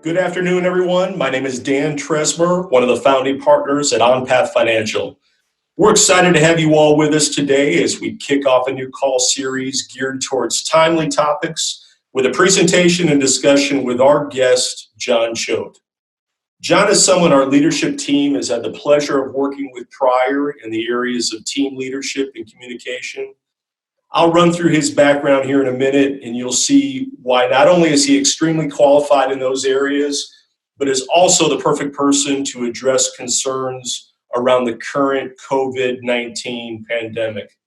Good afternoon, everyone. My name is Dan Tresmer, one of the founding partners at OnPath Financial. We're excited to have you all with us today as we kick off a new call series geared towards timely topics with a presentation and discussion with our guest, John Choate. John is someone our leadership team has had the pleasure of working with prior in the areas of team leadership and communication. I'll run through his background here in a minute, and you'll see why not only is he extremely qualified in those areas, but is also the perfect person to address concerns around the current COVID-19 pandemic.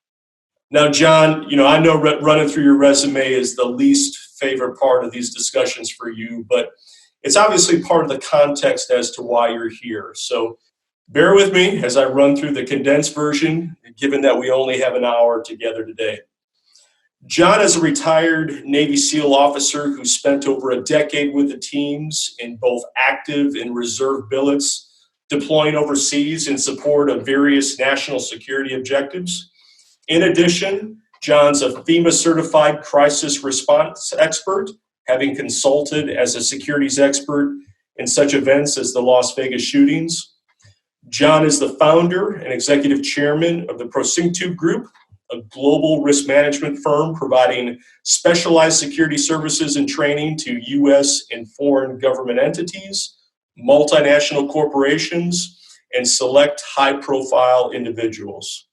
Now, John, I know running through your resume is the least favorite part of these discussions for you, but it's obviously part of the context as to why you're here. So bear with me as I run through the condensed version, given that we only have an hour together today. John is a retired Navy SEAL officer who spent over a decade with the teams in both active and reserve billets, deploying overseas in support of various national security objectives. In addition, John's a FEMA-certified crisis response expert, having consulted as a securities expert in such events as the Las Vegas shootings. John is the founder and executive chairman of the Procinctu Group, a global risk management firm providing specialized security services and training to U.S. and foreign government entities, multinational corporations, and select high-profile individuals.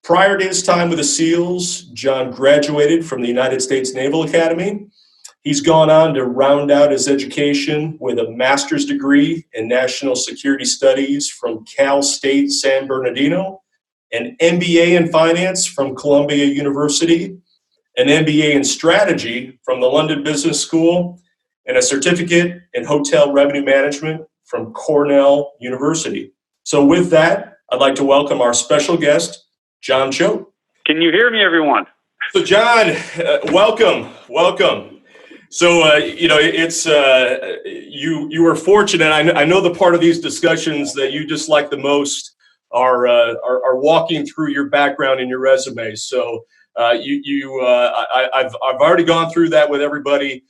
Prior to his time with the SEALs, John graduated from the United States Naval Academy. He's gone on to round out his education with a master's degree in national security studies from Cal State San Bernardino, an MBA in finance from Columbia University, an MBA in strategy from the London Business School, and a certificate in hotel revenue management from Cornell University. So with that, I'd like to welcome our special guest, John Choate. Can you hear me, everyone? So John, welcome. So, it's you were fortunate. I know the part of these discussions that you dislike the most are walking through your background and your resume. So I've already gone through that with everybody.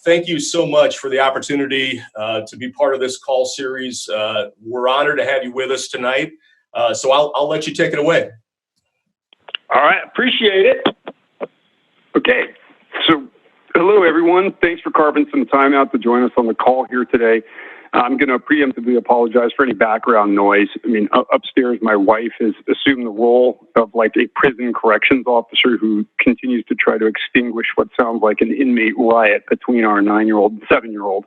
Thank you so much for the opportunity to be part of this call series. We're honored to have you with us tonight. So I'll let you take it away. All right, appreciate it. Okay, so hello everyone. Thanks for carving some time out to join us on the call here today. I'm going to preemptively apologize for any background noise. I mean, upstairs, my wife has assumed the role of like a prison corrections officer who continues to try to extinguish what sounds like an inmate riot between our 9-year-old and 7-year-old.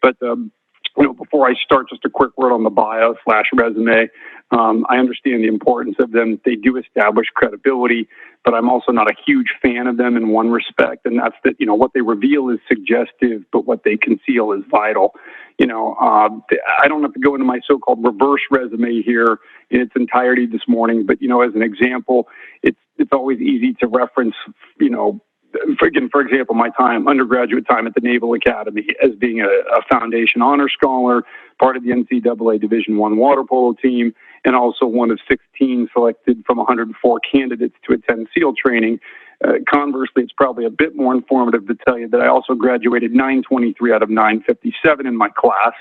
But before I start, just a quick word on the bio/resume. I understand the importance of them. They do establish credibility, but I'm also not a huge fan of them in one respect, and that's that, what they reveal is suggestive, but what they conceal is vital. I don't have to go into my so-called reverse resume here in its entirety this morning, but, as an example, it's always easy to reference, for example, my undergraduate time at the Naval Academy as being a foundation honor scholar, part of the NCAA Division I water polo team, and also one of 16 selected from 104 candidates to attend SEAL training. Conversely, it's probably a bit more informative to tell you that I also graduated 923 out of 957 in my class.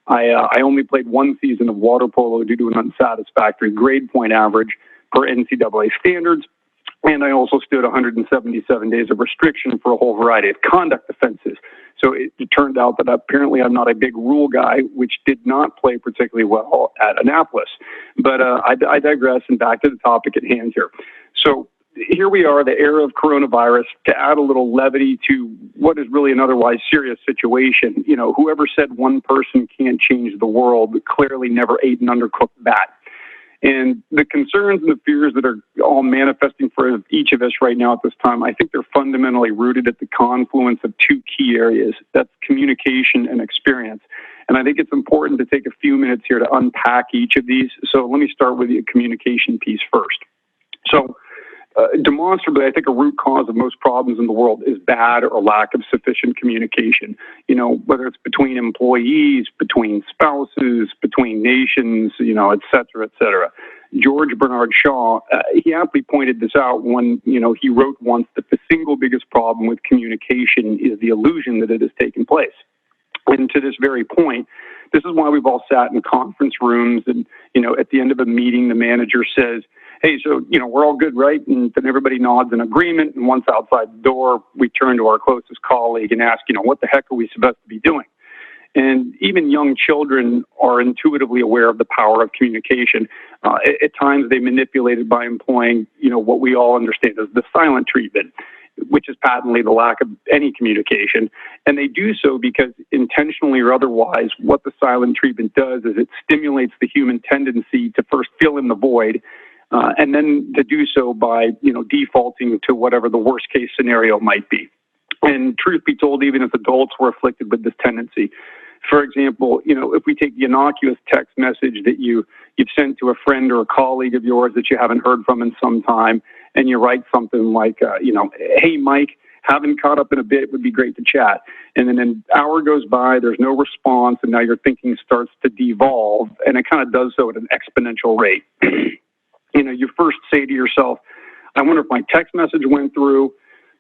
I only played one season of water polo due to an unsatisfactory grade point average per NCAA standards. And I also stood 177 days of restriction for a whole variety of conduct offenses. So it turned out that apparently I'm not a big rule guy, which did not play particularly well at Annapolis. But I digress, and back to the topic at hand here. So here we are, the era of coronavirus. To add a little levity to what is really an otherwise serious situation, whoever said one person can't change the world clearly never ate an undercooked bat. And the concerns and the fears that are all manifesting for each of us right now at this time, I think they're fundamentally rooted at the confluence of two key areas. That's communication and experience. And I think it's important to take a few minutes here to unpack each of these. So let me start with the communication piece first. So demonstrably, I think a root cause of most problems in the world is bad or lack of sufficient communication. Whether it's between employees, between spouses, between nations, et cetera, et cetera. George Bernard Shaw, he aptly pointed this out when, he wrote once that the single biggest problem with communication is the illusion that it has taken place. And to this very point, this is why we've all sat in conference rooms and, at the end of a meeting, the manager says, hey, so, we're all good, right? And then everybody nods in agreement. And once outside the door, we turn to our closest colleague and ask, what the heck are we supposed to be doing? And even young children are intuitively aware of the power of communication. At times, they manipulate it by employing, what we all understand as the silent treatment, which is patently the lack of any communication. And they do so because intentionally or otherwise, what the silent treatment does is it stimulates the human tendency to first fill in the void, and then to do so by, defaulting to whatever the worst case scenario might be. And truth be told, even as adults, we're afflicted with this tendency. For example, if we take the innocuous text message that you've sent to a friend or a colleague of yours that you haven't heard from in some time, and you write something like, hey, Mike, haven't caught up in a bit, it would be great to chat. And then an hour goes by, there's no response, and now your thinking starts to devolve, and it kind of does so at an exponential rate. You first say to yourself, I wonder if my text message went through.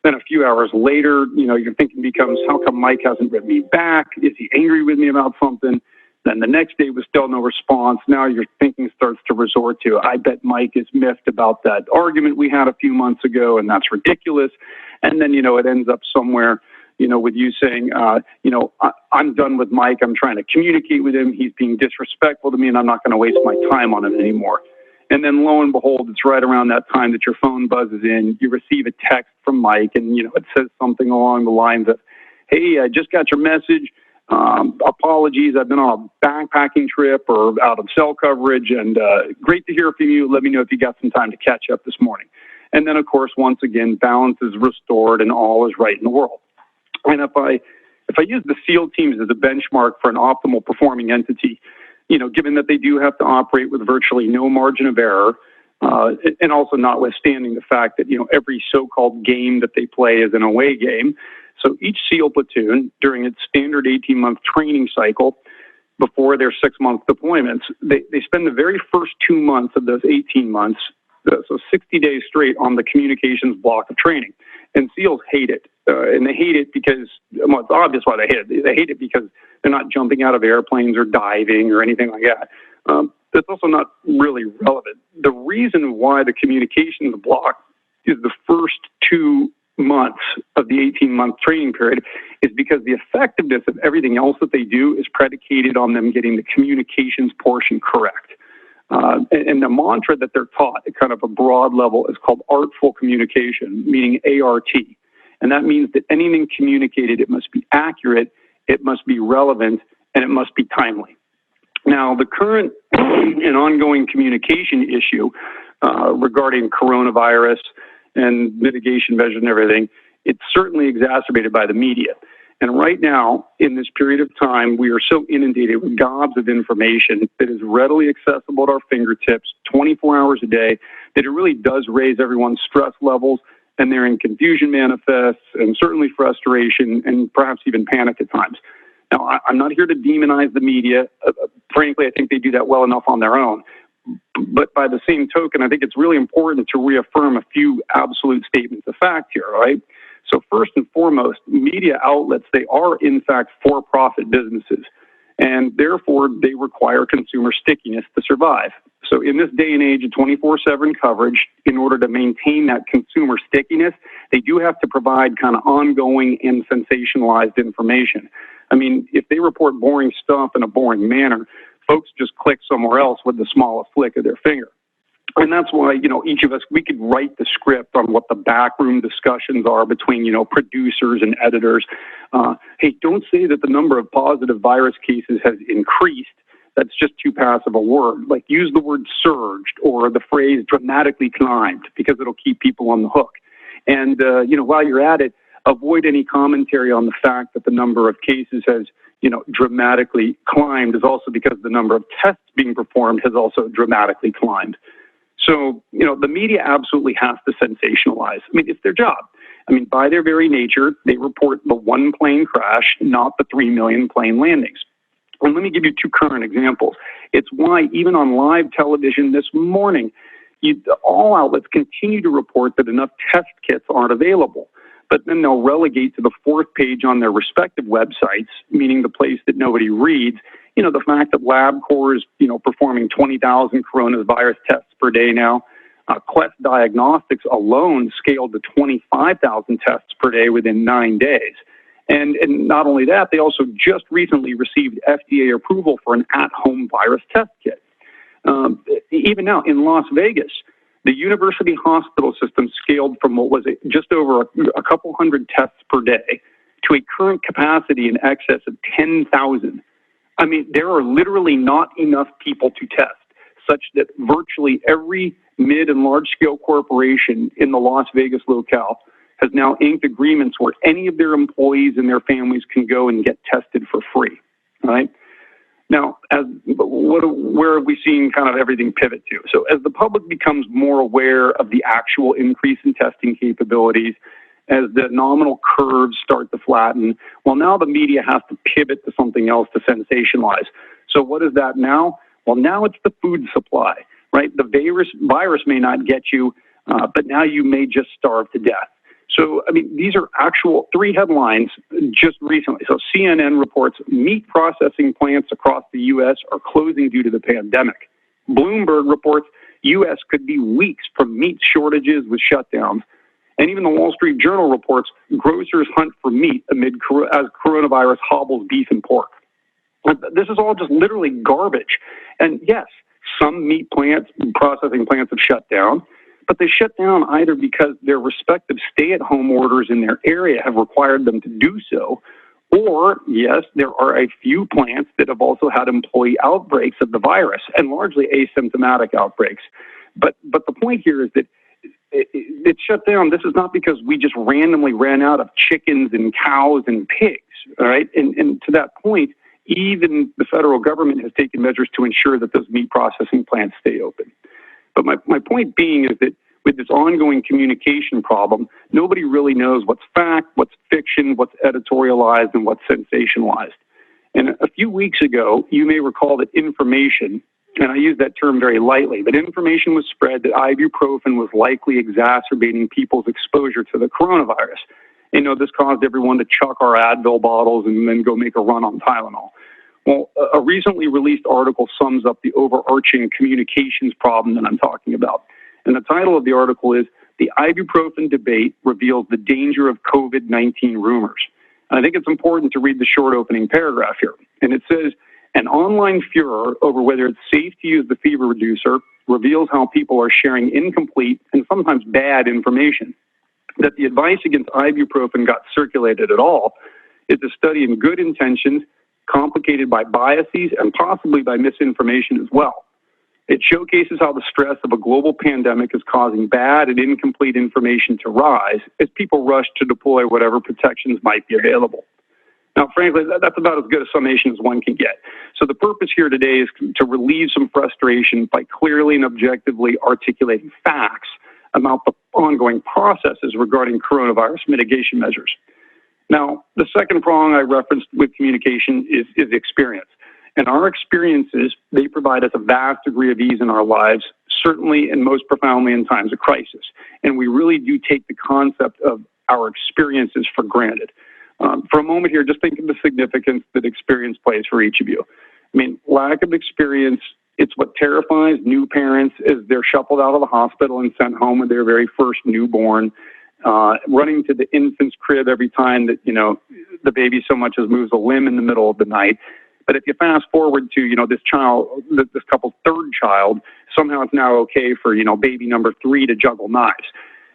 Then a few hours later, your thinking becomes, how come Mike hasn't written me back? Is he angry with me about something? Then the next day was still no response. Now your thinking starts to resort to, I bet Mike is miffed about that argument we had a few months ago, and that's ridiculous. And then, it ends up somewhere, with you saying, I'm done with Mike. I'm trying to communicate with him. He's being disrespectful to me, and I'm not going to waste my time on him anymore. And then lo and behold, it's right around that time that your phone buzzes in. You receive a text from Mike, and, it says something along the lines of, hey, I just got your message. Apologies, I've been on a backpacking trip or out of cell coverage, and great to hear from you. Let me know if you got some time to catch up this morning. And then, of course, once again, balance is restored and all is right in the world. And if I use the SEAL teams as a benchmark for an optimal performing entity, given that they do have to operate with virtually no margin of error, and also notwithstanding the fact that, every so-called game that they play is an away game. So each SEAL platoon, during its standard 18-month training cycle, before their 6-month deployments, they spend the very first 2 months of those 18 months, so 60 days straight, on the communications block of training. And SEALs hate it. And they hate it because, well, it's obvious why they hate it. They hate it because they're not jumping out of airplanes or diving or anything like that. That's also not really relevant. The reason why the communications block is the first 2 months of the 18-month training period is because the effectiveness of everything else that they do is predicated on them getting the communications portion correct. And the mantra that they're taught at kind of a broad level is called artful communication, meaning ART. And that means that anything communicated, it must be accurate, it must be relevant, and it must be timely. Now, the current and ongoing communication issue regarding coronavirus and mitigation measures and everything, it's certainly exacerbated by the media. And right now, in this period of time, we are so inundated with gobs of information that is readily accessible at our fingertips 24 hours a day that it really does raise everyone's stress levels, and therein confusion manifests, and certainly frustration, and perhaps even panic at times. Now, I'm not here to demonize the media. Frankly, I think they do that well enough on their own. But by the same token, I think it's really important to reaffirm a few absolute statements of fact here, right? So first and foremost, media outlets, they are in fact for-profit businesses, and therefore they require consumer stickiness to survive. So in this day and age of 24/7 coverage, in order to maintain that consumer stickiness, they do have to provide kind of ongoing and sensationalized information. I mean, if they report boring stuff in a boring manner, folks just click somewhere else with the smallest flick of their finger. And that's why, each of us, we could write the script on what the backroom discussions are between, producers and editors. Hey, don't say that the number of positive virus cases has increased. That's just too passive a word. Like, use the word surged or the phrase dramatically climbed, because it'll keep people on the hook. And, while you're at it, avoid any commentary on the fact that the number of cases has, dramatically climbed, is also because the number of tests being performed has also dramatically climbed. So, the media absolutely has to sensationalize. I mean, it's their job. I mean, by their very nature, they report the one plane crash, not the 3 million plane landings. And let me give you 2 current examples. It's why even on live television this morning, all outlets continue to report that enough test kits aren't available. but then they'll relegate to the fourth page on their respective websites, meaning the place that nobody reads, the fact that LabCorp is, performing 20,000 coronavirus tests per day now. Quest Diagnostics alone scaled to 25,000 tests per day within 9 days. And not only that, they also just recently received FDA approval for an at-home virus test kit. Even now, in Las Vegas, the university hospital system scaled from what was just over a couple hundred tests per day to a current capacity in excess of 10,000. I mean, there are literally not enough people to test, such that virtually every mid and large scale corporation in the Las Vegas locale has now inked agreements where any of their employees and their families can go and get tested for free, right? Now, where have we seen kind of everything pivot to? So as the public becomes more aware of the actual increase in testing capabilities, as the nominal curves start to flatten, well, now the media has to pivot to something else to sensationalize. So what is that now? Well, now it's the food supply, right? The virus may not get you, but now you may just starve to death. So, I mean, these are actual 3 headlines just recently. So CNN reports meat processing plants across the U.S. are closing due to the pandemic. Bloomberg reports U.S. could be weeks from meat shortages with shutdowns. And even the Wall Street Journal reports grocers hunt for meat as coronavirus hobbles beef and pork. This is all just literally garbage. And yes, some meat plants, processing plants have shut down, but they shut down either because their respective stay-at-home orders in their area have required them to do so, or, yes, there are a few plants that have also had employee outbreaks of the virus, and largely asymptomatic outbreaks. But the point here is that it shut down. This is not because we just randomly ran out of chickens and cows and pigs, all right? And to that point, even the federal government has taken measures to ensure that those meat processing plants stay open. But my point being is that with this ongoing communication problem, nobody really knows what's fact, what's fiction, what's editorialized, and what's sensationalized. And a few weeks ago, you may recall that information, and I use that term very lightly, but information was spread that ibuprofen was likely exacerbating people's exposure to the coronavirus. This caused everyone to chuck our Advil bottles and then go make a run on Tylenol. Well, a recently released article sums up the overarching communications problem that I'm talking about. And the title of the article is "The Ibuprofen Debate Reveals the Danger of COVID-19 Rumors." And I think it's important to read the short opening paragraph here. And it says, "An online furor over whether it's safe to use the fever reducer reveals how people are sharing incomplete and sometimes bad information. That the advice against ibuprofen got circulated at all is a study in good intentions, complicated by biases and possibly by misinformation as well. It showcases how the stress of a global pandemic is causing bad and incomplete information to rise as people rush to deploy whatever protections might be available." Now, frankly, that's about as good a summation as one can get. So the purpose here today is to relieve some frustration by clearly and objectively articulating facts about the ongoing processes regarding coronavirus mitigation measures. Now, the second prong I referenced with communication is experience. And our experiences, they provide us a vast degree of ease in our lives, certainly and most profoundly in times of crisis. And we really do take the concept of our experiences for granted. For a moment here, just think of the significance that experience plays for each of you. I mean, lack of experience, it's what terrifies new parents as they're shuffled out of the hospital and sent home with their very first newborn. Running to the infant's crib every time that, the baby so much as moves a limb in the middle of the night. But if you fast forward to, this couple's third child, somehow it's now okay for, baby number 3 to juggle knives.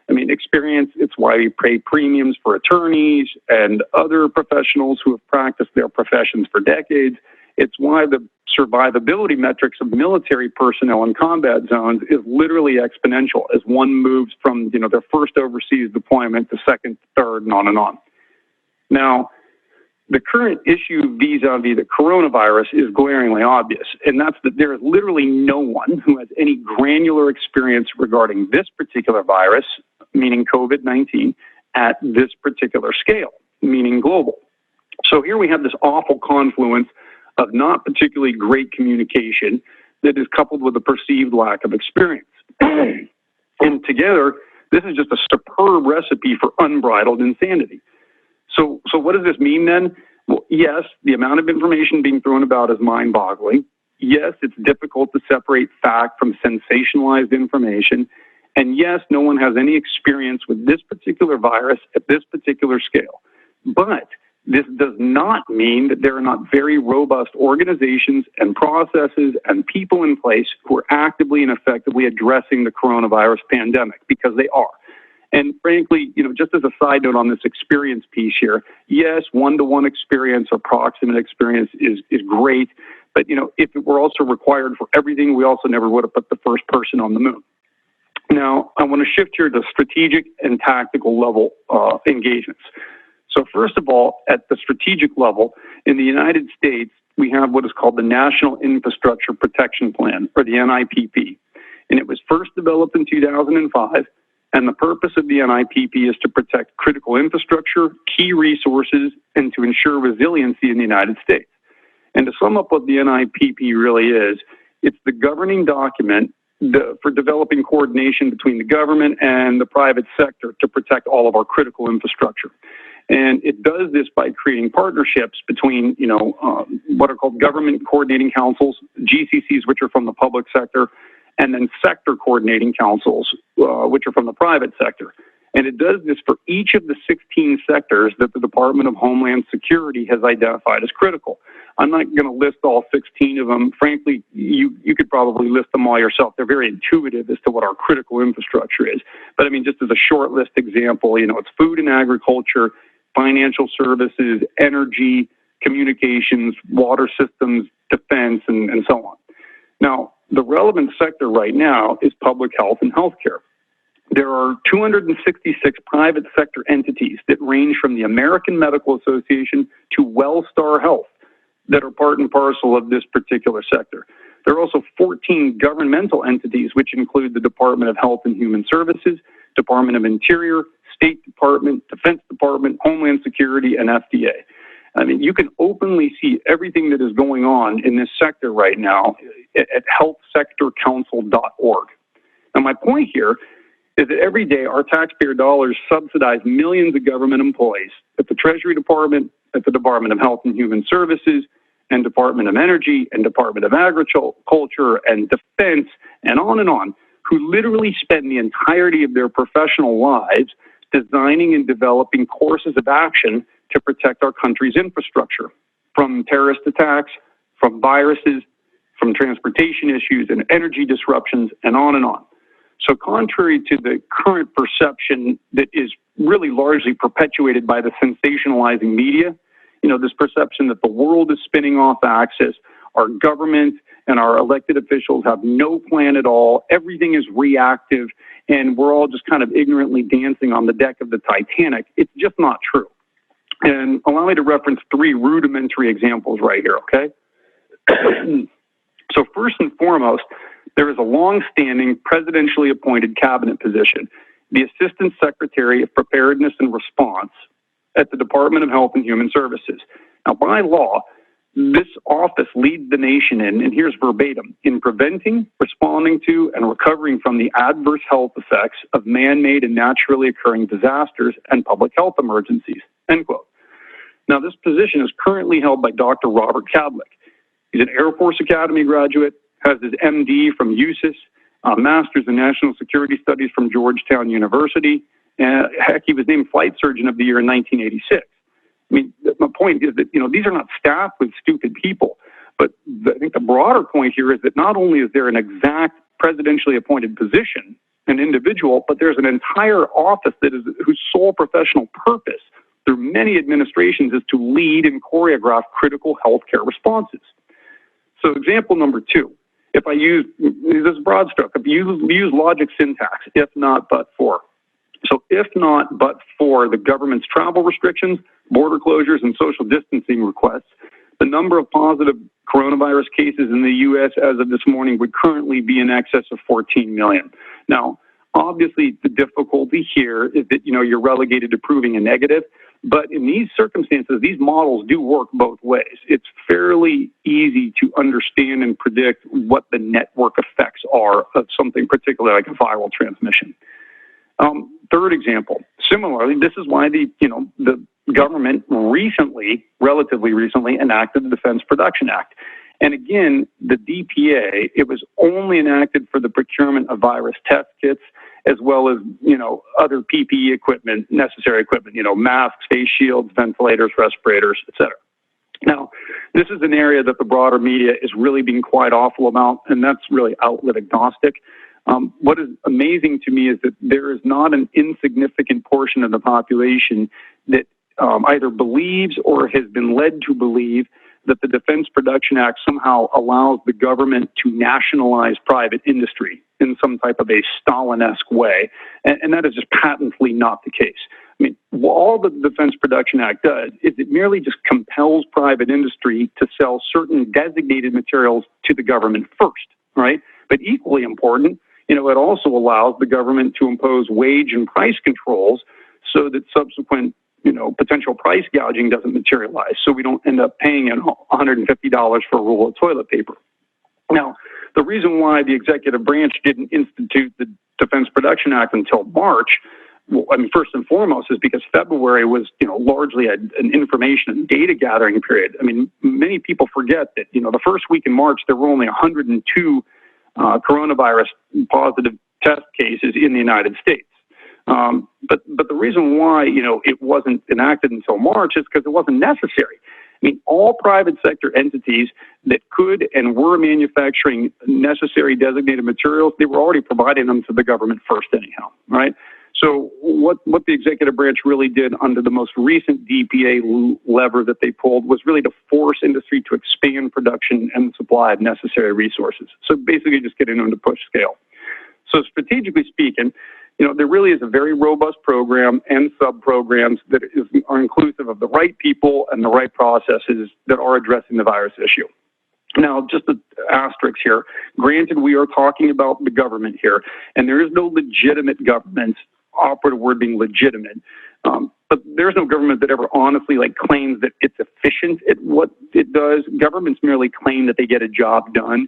I mean, experience, it's why we pay premiums for attorneys and other professionals who have practiced their professions for decades. It's why the survivability metrics of military personnel in combat zones is literally exponential as one moves from, their first overseas deployment to second, third, and on and on. Now, the current issue vis-a-vis the coronavirus is glaringly obvious, and that's that there is literally no one who has any granular experience regarding this particular virus, meaning COVID-19, at this particular scale, meaning global. So here we have this awful confluence of not particularly great communication that is coupled with a perceived lack of experience. And together, This is just a superb recipe for unbridled insanity. So what does this mean then? Well, yes, the amount of information being thrown about is mind-boggling. Yes, it's difficult to separate fact from sensationalized information. And yes, no one has any experience with this particular virus at this particular scale. But this does not mean that there are not very robust organizations and processes and people in place who are actively and effectively addressing the coronavirus pandemic, because they are. And frankly, just as a side note on this experience piece here, yes, one-to-one experience or proximate experience is great. But, if it were also required for everything, we also never would have put the first person on the moon. Now, I want to shift here to strategic and tactical level engagements. So first of all, at the strategic level, in the United States, we have what is called the National Infrastructure Protection Plan, or the NIPP. And it was first developed in 2005. And the purpose of the NIPP is to protect critical infrastructure, key resources, and to ensure resiliency in the United States. And to sum up what the NIPP really is, it's the governing document for developing coordination between the government and the private sector to protect all of our critical infrastructure. And it does this by creating partnerships between, what are called government coordinating councils, GCCs, which are from the public sector, and then sector coordinating councils, which are from the private sector. And it does this for each of the 16 sectors that the Department of Homeland Security has identified as critical. I'm not going to list all 16 of them. Frankly, you could probably list them all yourself. They're very intuitive as to what our critical infrastructure is. But I mean, just as a short list example, it's food and agriculture, financial services, energy, communications, water systems, defense, and so on. Now, the relevant sector right now is public health and healthcare. There are 266 private sector entities that range from the American Medical Association to Wellstar Health that are part and parcel of this particular sector. There are also 14 governmental entities, which include the Department of Health and Human Services, Department of Interior, State Department, Defense Department, Homeland Security, and FDA. I mean, you can openly see everything that is going on in this sector right now at healthsectorcouncil.org. Now, my point here is that every day our taxpayer dollars subsidize millions of government employees at the Treasury Department, at the Department of Health and Human Services, and Department of Energy, and Department of Agriculture, and Defense, and on, who literally spend the entirety of their professional lives designing and developing courses of action to protect our country's infrastructure from terrorist attacks, from viruses, from transportation issues and energy disruptions, and on. So contrary to the current perception that is really largely perpetuated by the sensationalizing media, this perception that the world is spinning off axis, our government and our elected officials have no plan at all, everything is reactive, and we're all just kind of ignorantly dancing on the deck of the Titanic, it's just not true. And allow me to reference 3 rudimentary examples right here, okay? So first and foremost, there is a long-standing presidentially appointed cabinet position, the Assistant Secretary of Preparedness and Response at the Department of Health and Human Services. Now, by law, this office leads the nation and here's verbatim, in preventing, responding to, and recovering from the adverse health effects of man-made and naturally occurring disasters and public health emergencies, end quote. Now, this position is currently held by Dr. Robert Kadlec. He's an Air Force Academy graduate, has his MD from USIS, a Master's in National Security Studies from Georgetown University, and heck, he was named Flight Surgeon of the Year in 1986. I mean, my point is that, these are not staffed with stupid people, but I think the broader point here is that not only is there an exact presidentially appointed position, an individual, but there's an entire office that is whose sole professional purpose through many administrations is to lead and choreograph critical healthcare responses. So example number 2, if I use this broad stroke, if you use logic syntax, if not but for. So if not but for the government's travel restrictions, border closures, and social distancing requests, the number of positive coronavirus cases in the U.S. as of this morning would currently be in excess of 14 million. Now, obviously, the difficulty here is that, you're relegated to proving a negative. But in these circumstances, these models do work both ways. It's fairly easy to understand and predict what the network effects are of something particularly like a viral transmission. Third example, similarly, this is why the government relatively recently enacted the Defense Production Act. And again, the DPA, it was only enacted for the procurement of virus test kits, as well as, other PPE equipment, necessary equipment, masks, face shields, ventilators, respirators, et cetera. Now, this is an area that the broader media is really being quite awful about, and that's really outlet agnostic. What is amazing to me is that there is not an insignificant portion of the population that either believes or has been led to believe that the Defense Production Act somehow allows the government to nationalize private industry in some type of a Stalin-esque way. And that is just patently not the case. I mean, all the Defense Production Act does is it merely just compels private industry to sell certain designated materials to the government first, right? But equally important, it also allows the government to impose wage and price controls so that subsequent potential price gouging doesn't materialize, so we don't end up paying $150 for a roll of toilet paper. Now, the reason why the executive branch didn't institute the Defense Production Act until March, first and foremost, is because February was, largely an information and data gathering period. Many people forget that, the first week in March, there were only 102 coronavirus positive test cases in the United States. But the reason why, it wasn't enacted until March is because it wasn't necessary. All private sector entities that could and were manufacturing necessary designated materials, they were already providing them to the government first anyhow, right? So what the executive branch really did under the most recent DPA lever that they pulled was really to force industry to expand production and supply of necessary resources. So basically just getting them to push scale. So strategically speaking, there really is a very robust program and sub-programs that are inclusive of the right people and the right processes that are addressing the virus issue. Now, just an asterisk here. Granted, we are talking about the government here, and there is no legitimate government, operative word being legitimate, but there's no government that ever honestly claims that it's efficient at what it does. Governments merely claim that they get a job done.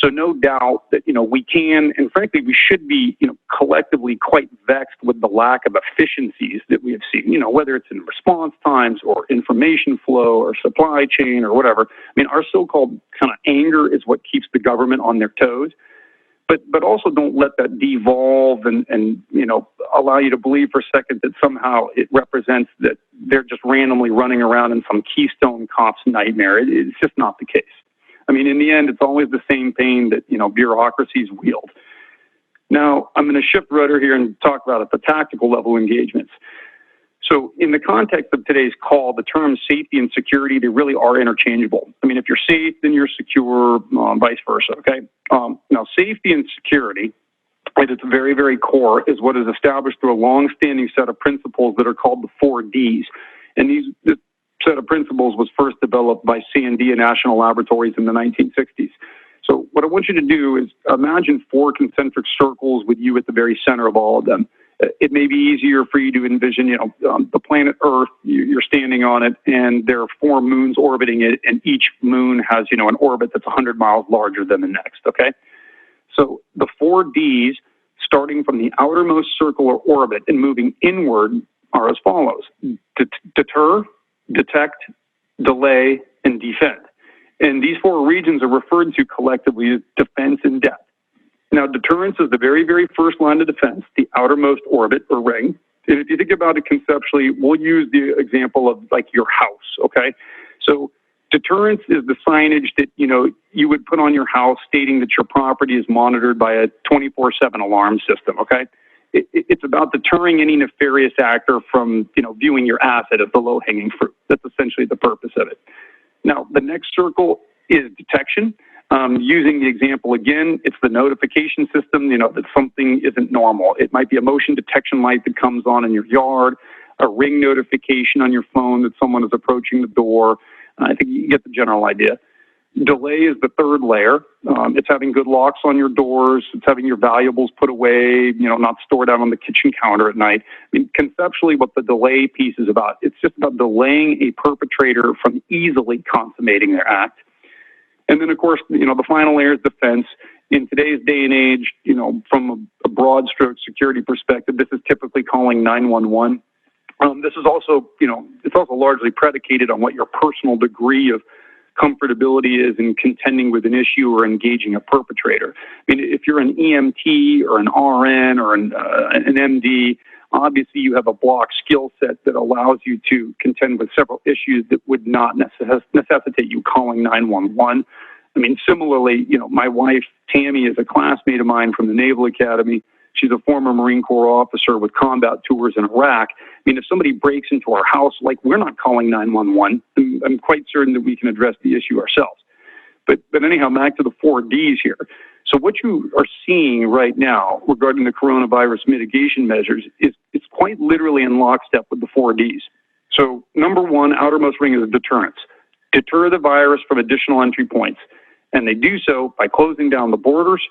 So no doubt that, we can, and frankly, we should be, collectively quite vexed with the lack of efficiencies that we have seen, whether it's in response times or information flow or supply chain or whatever. Our so-called kind of anger is what keeps the government on their toes. But also don't let that devolve and allow you to believe for a second that somehow it represents that they're just randomly running around in some Keystone Cops nightmare. It's just not the case. In the end, it's always the same pain that, bureaucracies wield. Now, I'm going to shift rudder here and talk about at the tactical level engagements. So in the context of today's call, the terms safety and security, they really are interchangeable. If you're safe, then you're secure, vice versa, okay? Now, safety and security, at its very, very core, is what is established through a long-standing set of principles that are called the 4 Ds. And this set of principles was first developed by Sandia National Laboratories in the 1960s. So what I want you to do is imagine 4 concentric circles with you at the very center of all of them. It may be easier for you to envision, the planet Earth, you're standing on it, and there are 4 moons orbiting it, and each moon has, an orbit that's 100 miles larger than the next, okay? So the 4 Ds, starting from the outermost circle or orbit and moving inward, are as follows: deter, detect, delay, and defend. And these 4 regions are referred to collectively as defense in depth. Now, deterrence is the very, very first line of defense, the outermost orbit or ring. And if you think about it conceptually, we'll use the example of your house, okay? So deterrence is the signage that, you would put on your house stating that your property is monitored by a 24/7 alarm system, okay? It's about deterring any nefarious actor from, viewing your asset as the low-hanging fruit. That's essentially the purpose of it. Now, the next circle is detection. Using the example again, it's the notification system, that something isn't normal. It might be a motion detection light that comes on in your yard, a ring notification on your phone that someone is approaching the door. I think you get the general idea. Delay is the third layer. It's having good locks on your doors. It's having your valuables put away, not stored out on the kitchen counter at night. Conceptually, what the delay piece is about, it's just about delaying a perpetrator from easily consummating their act. And then, of course, the final layer is defense. In today's day and age, from a broad stroke security perspective, this is typically calling 911. This is also, it's also largely predicated on what your personal degree of comfortability is in contending with an issue or engaging a perpetrator. I mean, if you're an EMT or an RN or an MD, obviously you have a block skill set that allows you to contend with several issues that would not necessitate you calling 911. I mean, similarly, my wife, Tammy, is a classmate of mine from the Naval Academy. She's a former Marine Corps officer with combat tours in Iraq. I mean, if somebody breaks into our house, we're not calling 911. I'm quite certain that we can address the issue ourselves. But anyhow, back to the 4Ds here. So what you are seeing right now regarding the coronavirus mitigation measures is it's quite literally in lockstep with the 4Ds. So number one, outermost ring is deterrence. Deter the virus from additional entry points. And they do so by closing down the borders.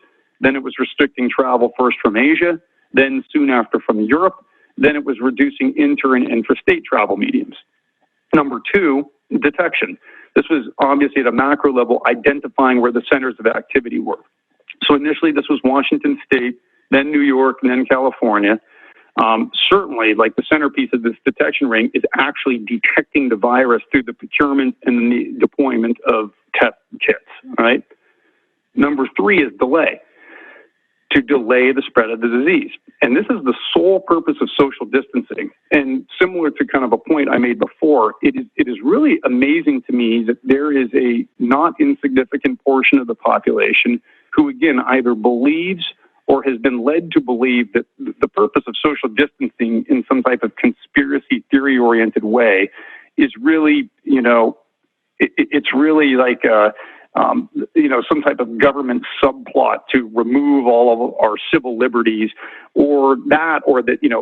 Then it was restricting travel first from Asia, then soon after from Europe, then it was reducing inter and intrastate travel mediums. Number two, detection. This was obviously at a macro level identifying where the centers of activity were. So initially this was Washington State, then New York, and then California. Certainly, the centerpiece of this detection ring is actually detecting the virus through the procurement and the deployment of test kits, right? Number three is delay. To delay the spread of the disease. And this is the sole purpose of social distancing. And similar to kind of a point I made before, it is really amazing to me that there is a not insignificant portion of the population who, again, either believes or has been led to believe that the purpose of social distancing in some type of conspiracy theory-oriented way is really, it's really like some type of government subplot to remove all of our civil liberties, or that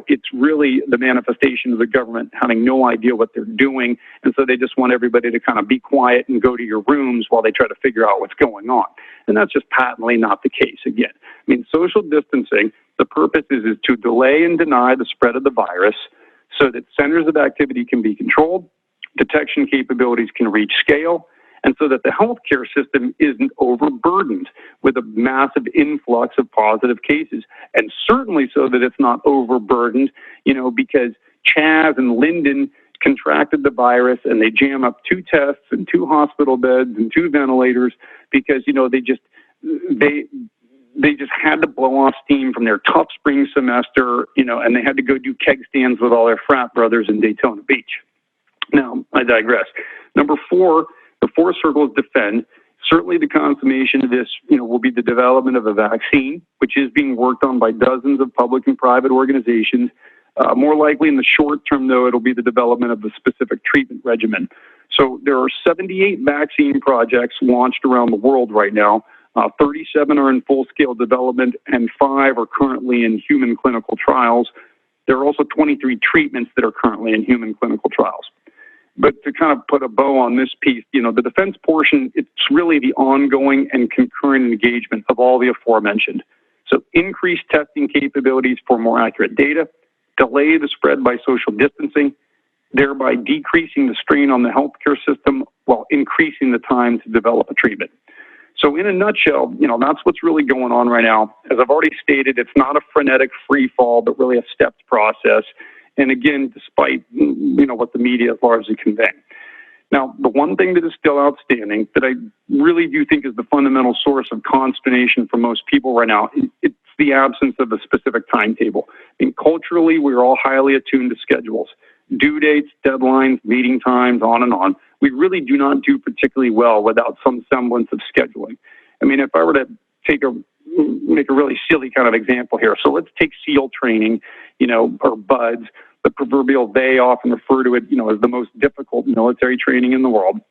it's really the manifestation of the government having no idea what they're doing, and so they just want everybody to kind of be quiet and go to your rooms while they try to figure out what's going on. And that's just patently not the case again. I mean, social distancing, the purpose is to delay and deny the spread of the virus so that centers of activity can be controlled, detection capabilities can reach scale, and so that the healthcare system isn't overburdened with a massive influx of positive cases. And certainly so that it's not overburdened, because Chaz and Lyndon contracted the virus and they jam up 2 tests and 2 hospital beds and 2 ventilators because, they just had to blow off steam from their tough spring semester, and they had to go do keg stands with all their frat brothers in Daytona Beach. Now, I digress. Number 4, the fourth circle is defend. Certainly the consummation of this, will be the development of a vaccine, which is being worked on by dozens of public and private organizations. More likely in the short term, though, it'll be the development of a specific treatment regimen. So there are 78 vaccine projects launched around the world right now. 37 are in full-scale development, and 5 are currently in human clinical trials. There are also 23 treatments that are currently in human clinical trials. But to kind of put a bow on this piece, the defense portion, it's really the ongoing and concurrent engagement of all the aforementioned. So increase testing capabilities for more accurate data, delay the spread by social distancing, thereby decreasing the strain on the healthcare system while increasing the time to develop a treatment. So in a nutshell, that's what's really going on right now. As I've already stated, it's not a frenetic free fall, but really a stepped process. And again, despite, what the media is largely conveying. Now, the one thing that is still outstanding that I really do think is the fundamental source of consternation for most people right now, it's the absence of a specific timetable. I mean, culturally, we're all highly attuned to schedules, due dates, deadlines, meeting times, on and on. We really do not do particularly well without some semblance of scheduling. I mean, if I were to make a really silly kind of example here. So let's take SEAL training, or BUDS. The proverbial they often refer to it, as the most difficult military training in the world.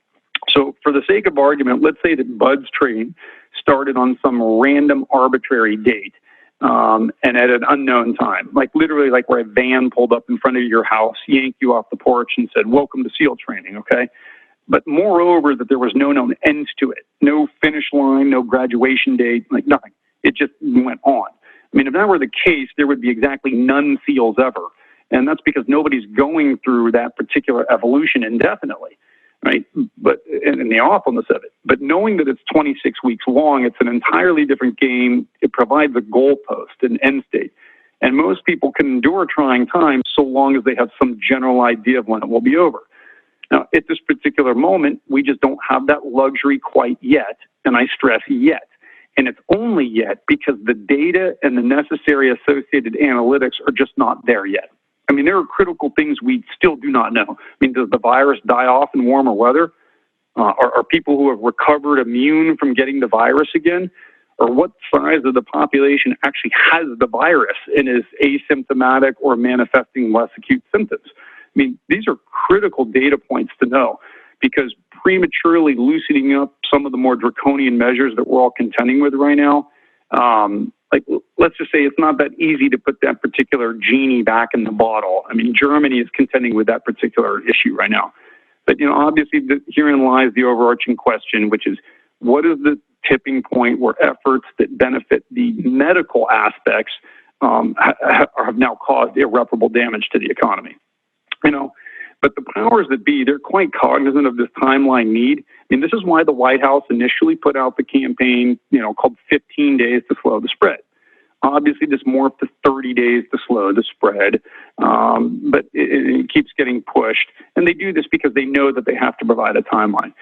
So for the sake of argument, let's say that BUDS training started on some random arbitrary date and at an unknown time, literally where a van pulled up in front of your house, yanked you off the porch and said, "Welcome to SEAL training," okay? But moreover, that there was no known end to it, no finish line, no graduation date, nothing. It just went on. I mean, if that were the case, there would be exactly none SEALs ever. And that's because nobody's going through that particular evolution indefinitely. right? And the awfulness of it. But knowing that it's 26 weeks long, it's an entirely different game. It provides a goalpost, an end state. And most people can endure trying times so long as they have some general idea of when it will be over. Now, at this particular moment, we just don't have that luxury quite yet, and I stress yet. And it's only yet because the data and the necessary associated analytics are just not there yet. I mean, there are critical things we still do not know. I mean, does the virus die off in warmer weather? Are people who have recovered immune from getting the virus again? Or what size of the population actually has the virus and is asymptomatic or manifesting less acute symptoms? I mean, these are critical data points to know, because prematurely loosening up some of the more draconian measures that we're all contending with right now, like, let's just say it's not that easy to put that particular genie back in the bottle. I mean, Germany is contending with that particular issue right now. But, you know, obviously herein lies the overarching question, which is, what is the tipping point where efforts that benefit the medical aspects have now caused irreparable damage to the economy? You know, but the powers that be, they're quite cognizant of this timeline need. I mean, this is why the White House initially put out the campaign, you know, called 15 days to slow the spread. Obviously, this morphed to 30 days to slow the spread, but it keeps getting pushed. And they do this because they know that they have to provide a timeline.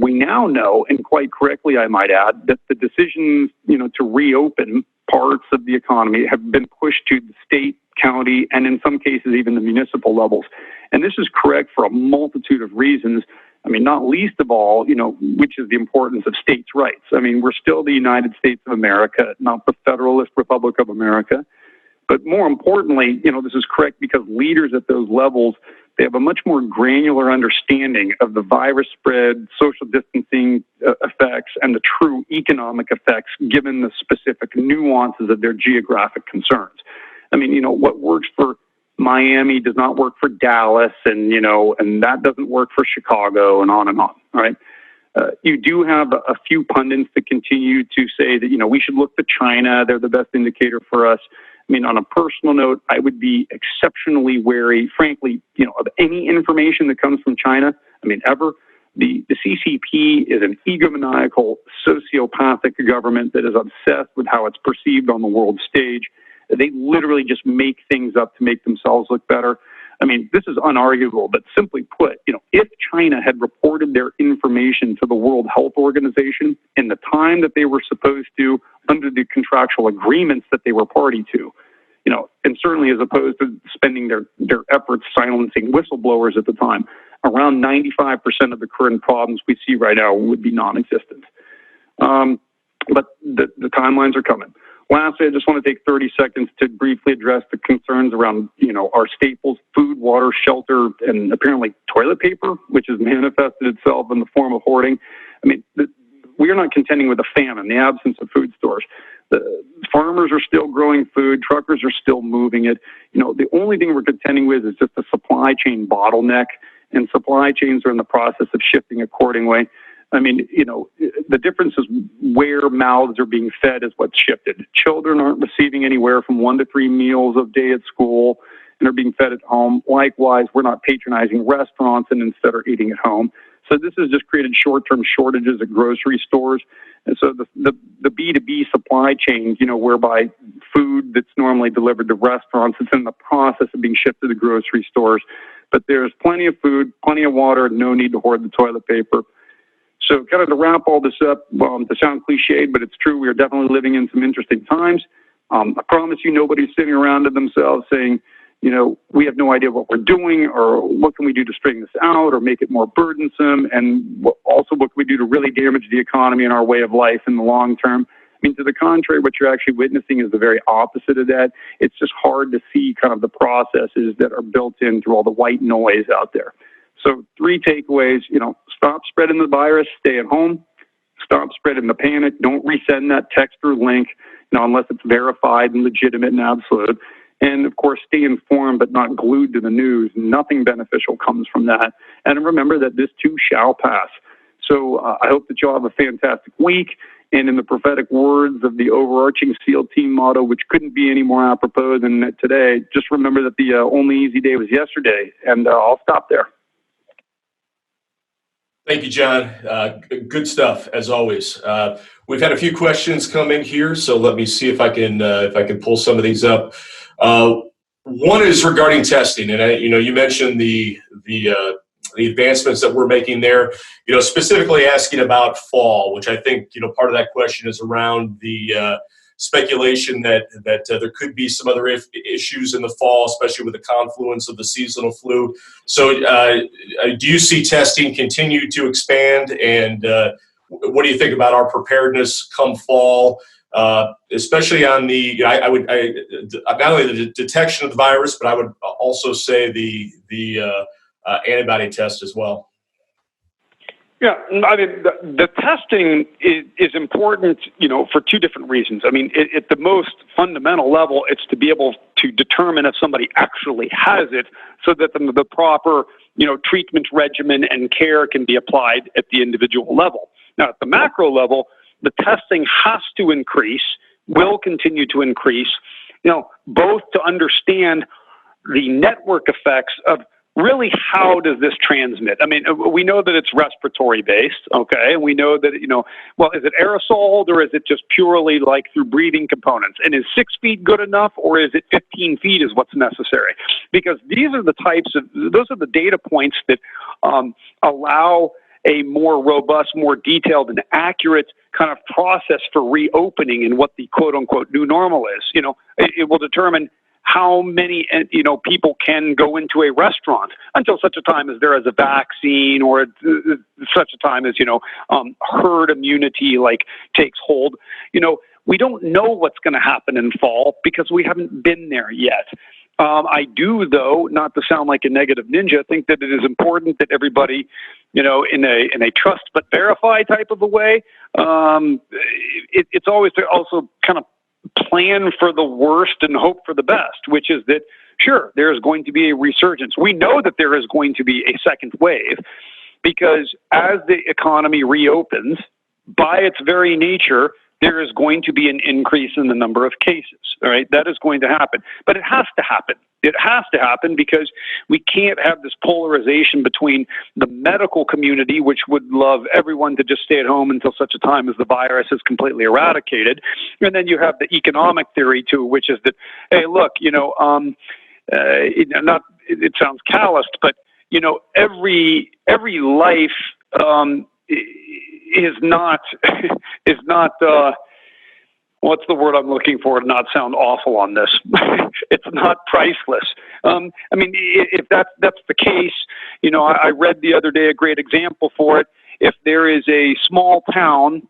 We now know, and quite correctly, I might add, that the decisions, you know, to reopen parts of the economy have been pushed to the state, county, and in some cases, even the municipal levels. And this is correct for a multitude of reasons. I mean, not least of all, you know, which is the importance of states' rights. I mean, we're still the United States of America, not the Federalist Republic of America. But more importantly, you know, this is correct because leaders at those levels, they have a much more granular understanding of the virus spread, social distancing effects, and the true economic effects given the specific nuances of their geographic concerns. I mean, you know, what works for Miami does not work for Dallas, and, you know, and that doesn't work for Chicago, and on, all right? You do have a few pundits that continue to say that, you know, we should look to China. They're the best indicator for us. I mean, on a personal note, I would be exceptionally wary, frankly, you know, of any information that comes from China. I mean, ever. The CCP is an egomaniacal, sociopathic government that is obsessed with how it's perceived on the world stage. They literally just make things up to make themselves look better. I mean, this is unarguable, but simply put, you know, if China had reported their information to the World Health Organization in the time that they were supposed to under the contractual agreements that they were party to, you know, and certainly as opposed to spending their efforts silencing whistleblowers at the time, around 95% of the current problems we see right now would be non-existent. But the timelines are coming. Lastly, I just want to take 30 seconds to briefly address the concerns around, you know, our staples, food, water, shelter, and apparently toilet paper, which has manifested itself in the form of hoarding. I mean, we are not contending with a famine, the absence of food stores. The farmers are still growing food, truckers are still moving it. You know, the only thing we're contending with is just a supply chain bottleneck, and supply chains are in the process of shifting accordingly. I mean, you know, the difference is where mouths are being fed is what's shifted. Children aren't receiving anywhere from 1 to 3 meals a day at school and are being fed at home. Likewise, we're not patronizing restaurants and instead are eating at home. So this has just created short-term shortages at grocery stores. And so the B2B supply chain, you know, whereby food that's normally delivered to restaurants, it's in the process of being shipped to the grocery stores. But there's plenty of food, plenty of water, no need to hoard the toilet paper. So kind of to wrap all this up, to sound cliched, but it's true, we are definitely living in some interesting times. I promise you nobody's sitting around to themselves saying, you know, we have no idea what we're doing, or what can we do to straighten this out or make it more burdensome, and also what can we do to really damage the economy and our way of life in the long term. I mean, to the contrary, what you're actually witnessing is the very opposite of that. It's just hard to see kind of the processes that are built in through all the white noise out there. So 3 takeaways, you know, stop spreading the virus, stay at home, stop spreading the panic, don't resend that text or link, you know, unless it's verified and legitimate and absolute. And of course, stay informed, but not glued to the news. Nothing beneficial comes from that. And remember that this too shall pass. So I hope that you'll have a fantastic week. And in the prophetic words of the overarching SEAL team motto, which couldn't be any more apropos than today, just remember that the only easy day was yesterday. And I'll stop there. Thank you, John. Good stuff as always. We've had a few questions come in here, so let me see if I can pull some of these up. One is regarding testing, and you mentioned the advancements that we're making there. Specifically asking about fall, which I think part of that question is around the speculation that there could be some other issues in the fall, especially with the confluence of the seasonal flu. So, do you see testing continue to expand? And what do you think about our preparedness come fall, especially on the not only the detection of the virus, but I would also say the antibody test as well. Yeah, I mean, the testing is important, for two different reasons. I mean, at the most fundamental level, it's to be able to determine if somebody actually has it so that the proper, treatment regimen and care can be applied at the individual level. Now, at the macro level, the testing has to increase, will continue to increase, both to understand the network effects of really, how does this transmit? I mean, we know that it's respiratory based, okay? And we know that, is it aerosoled or is it just purely like through breathing components? And is 6 feet good enough or is it 15 feet is what's necessary? Because those are the data points that allow a more robust, more detailed and accurate kind of process for reopening and what the quote unquote new normal is. It will determine how many people can go into a restaurant until such a time as there is a vaccine or such a time as herd immunity takes hold. We don't know what's going to happen in fall because we haven't been there yet. I do, though, not to sound like a negative ninja, think that it is important that everybody, in a trust but verify type of a way. It's always to also kind of plan for the worst and hope for the best, which is that, sure, there's going to be a resurgence. We know that there is going to be a second wave because as the economy reopens, by its very nature, there is going to be an increase in the number of cases, all right? That is going to happen. But it has to happen. It has to happen because we can't have this polarization between the medical community, which would love everyone to just stay at home until such a time as the virus is completely eradicated. And then you have the economic theory too, which is that, hey, look, it sounds calloused, but, every life is not what's the word I'm looking for to not sound awful on this? It's not priceless. If that's the case, I read the other day a great example for it. If there is a small town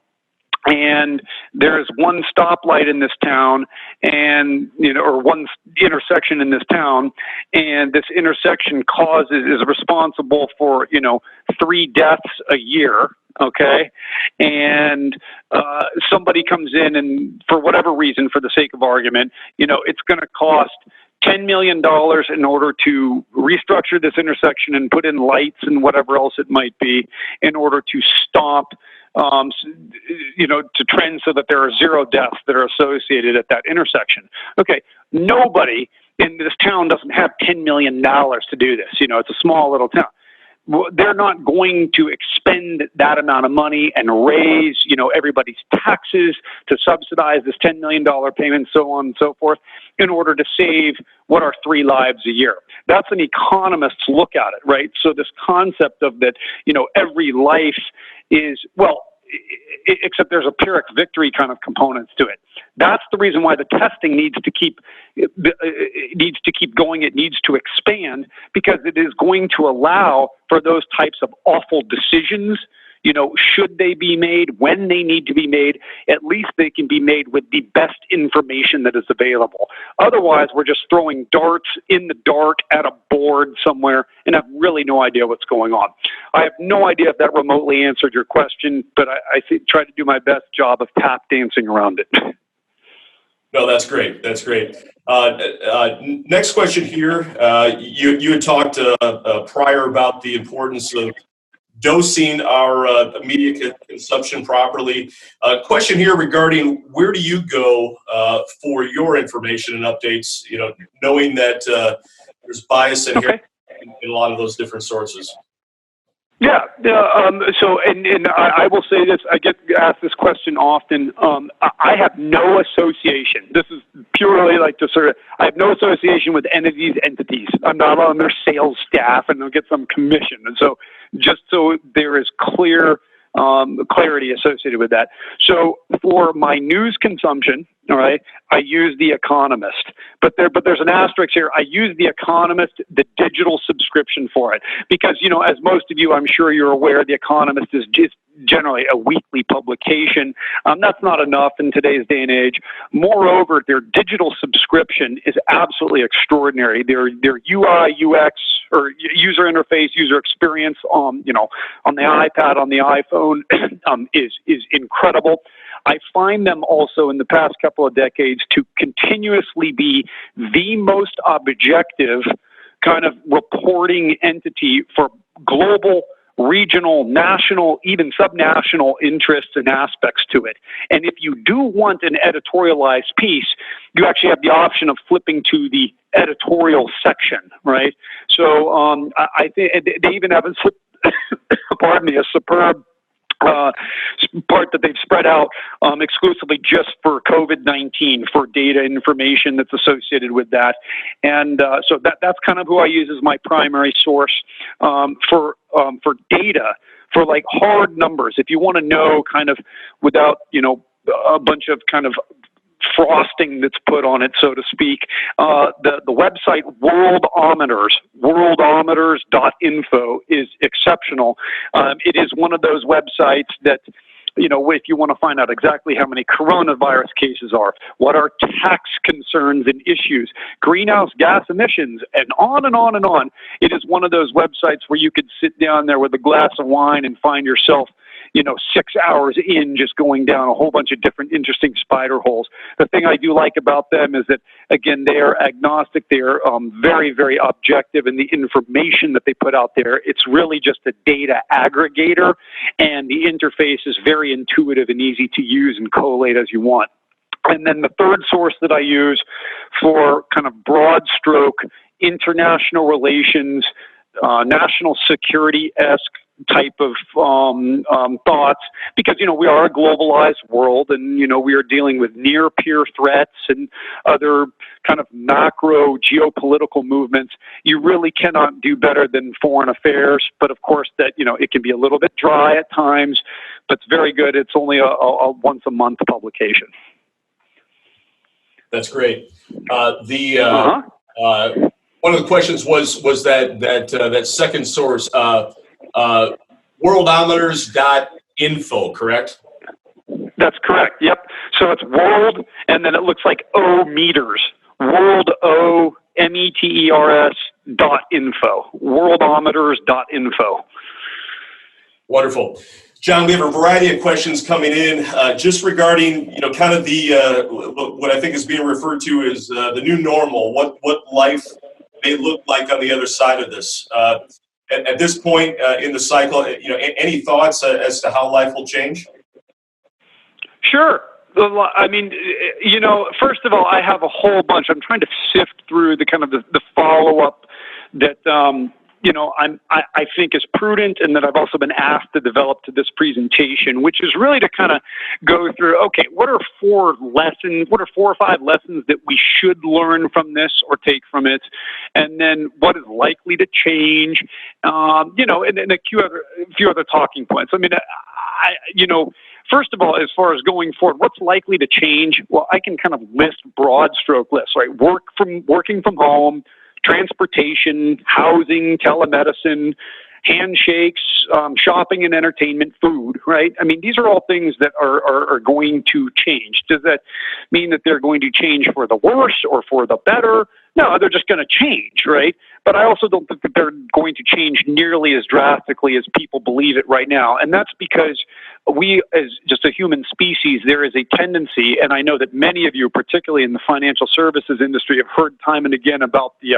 and there's one stoplight in this town and, or one intersection in this town, and this intersection is responsible for, 3 deaths a year, okay? And somebody comes in and for whatever reason, for the sake of argument, it's going to cost $10 million in order to restructure this intersection and put in lights and whatever else it might be in order to stop to trend so that there are 0 deaths that are associated at that intersection. Okay, nobody in this town doesn't have $10 million to do this. It's a small little town. They're not going to expend that amount of money and raise, everybody's taxes to subsidize this $10 million payment, so on and so forth, in order to save what are 3 lives a year. That's an economist's look at it, right? So this concept of that, every life is, except there's a Pyrrhic victory kind of components to it. That's the reason why the testing needs to keep going. It needs to expand because it is going to allow for those types of awful decisions. Should they be made, when they need to be made, at least they can be made with the best information that is available. Otherwise, we're just throwing darts in the dark at a board somewhere and have really no idea what's going on. I have no idea if that remotely answered your question, but I try to do my best job of tap dancing around it. No, that's great. That's great. Next question here. You had talked prior about the importance of dosing our media consumption properly. Question here regarding where do you go for your information and updates, knowing that there's bias in here in a lot of those different sources. Yeah. And I will say this. I get asked this question often. I have no association. This is purely like to sort of. I have no association with any of these entities. I'm not on their sales staff, and they'll get some commission. And so, just so there is clear clarity associated with that. So for my news consumption, all right, I use The Economist, but there's an asterisk here. I use The Economist, the digital subscription for it, because, you know, as most of you, I'm sure you're aware, The Economist is just generally a weekly publication. That's not enough in today's day and age. Moreover, their digital subscription is absolutely extraordinary. Their UI, UX, or user interface, user experience on the iPad, on the iPhone, is incredible. I find them also in the past couple of decades to continuously be the most objective kind of reporting entity for global, regional, national, even subnational interests and aspects to it. And if you do want an editorialized piece, you actually have the option of flipping to the editorial section, right? So I think they even have a superb part that they've spread out exclusively just for COVID-19, for data information that's associated with that. And so that's kind of who I use as my primary source for data, for like hard numbers. If you want to know kind of without, a bunch of kind of frosting that's put on it, so to speak. The website worldometers.info is exceptional. It is one of those websites that, if you want to find out exactly how many coronavirus cases are, what are tax concerns and issues, greenhouse gas emissions, and on and on and on. It is one of those websites where you could sit down there with a glass of wine and find yourself 6 hours in just going down a whole bunch of different interesting spider holes. The thing I do like about them is that, again, they are agnostic. They are very, very objective in the information that they put out there. It's really just a data aggregator, and the interface is very intuitive and easy to use and collate as you want. And then the third source that I use for kind of broad stroke international relations, national security-esque type of thoughts, because we are a globalized world, and we are dealing with near peer threats and other kind of macro geopolitical movements. You really cannot do better than foreign affairs, but of course that it can be a little bit dry at times, but it's very good. It's only a once a month publication. That's great. One of the questions was that second source, worldometers.info, correct? That's correct. Yep. So it's world, and then it looks like O meters. World OMETERS.info. Worldometers.info. Wonderful. John, we have a variety of questions coming in just regarding, kind of the what I think is being referred to as the new normal. What life may look like on the other side of this. At this point in the cycle, any thoughts as to how life will change? Sure. I mean, first of all, I have a whole bunch. I'm trying to sift through the kind of the follow-up that, I think is prudent, and that I've also been asked to develop to this presentation, which is really to kind of go through, okay, what are 4 or 5 lessons that we should learn from this or take from it? And then what is likely to change? And a few other talking points. I mean, first of all, as far as going forward, what's likely to change? Well, I can kind of list broad stroke lists, right? Working from home, transportation, housing, telemedicine, handshakes, shopping and entertainment, food, right? I mean, these are all things that are going to change. Does that mean that they're going to change for the worse or for the better? No, they're just going to change, right? But I also don't think that they're going to change nearly as drastically as people believe it right now. And that's because we, as just a human species, there is a tendency, and I know that many of you, particularly in the financial services industry, have heard time and again about the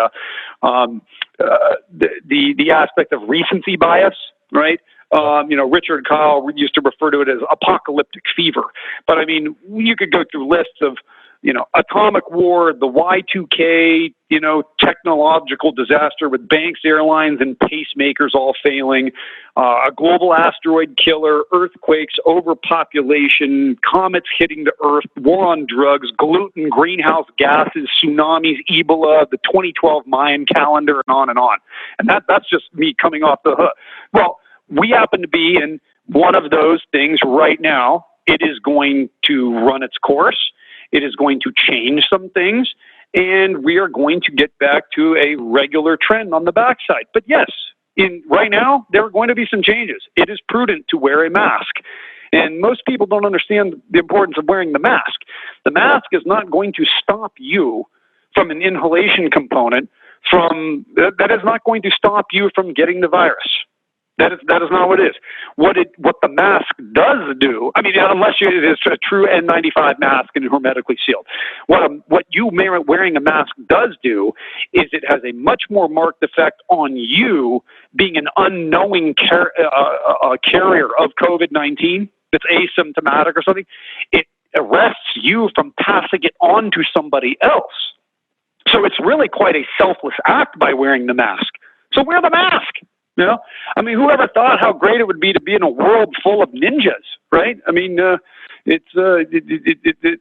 aspect of recency bias, right? Richard Kyle used to refer to it as apocalyptic fever. But I mean, you could go through lists of atomic war, the Y2K, technological disaster with banks, airlines, and pacemakers all failing, a global asteroid killer, earthquakes, overpopulation, comets hitting the Earth, war on drugs, gluten, greenhouse gases, tsunamis, Ebola, the 2012 Mayan calendar, and on and on. And that's just me coming off the hook. Well, we happen to be in one of those things right now. It is going to run its course. It is going to change some things, and we are going to get back to a regular trend on the backside. But yes, right now, there are going to be some changes. It is prudent to wear a mask. And most people don't understand the importance of wearing the mask. The mask is not going to stop you from an inhalation component that is not going to stop you from getting the virus. That is not what it is. What the mask does do, unless it is a true N95 mask and hermetically sealed. What you wearing a mask does do is it has a much more marked effect on you being an unknowing carrier of COVID-19 that's asymptomatic or something. It arrests you from passing it on to somebody else. So it's really quite a selfless act by wearing the mask. So wear the mask. Whoever thought how great it would be to be in a world full of ninjas, right?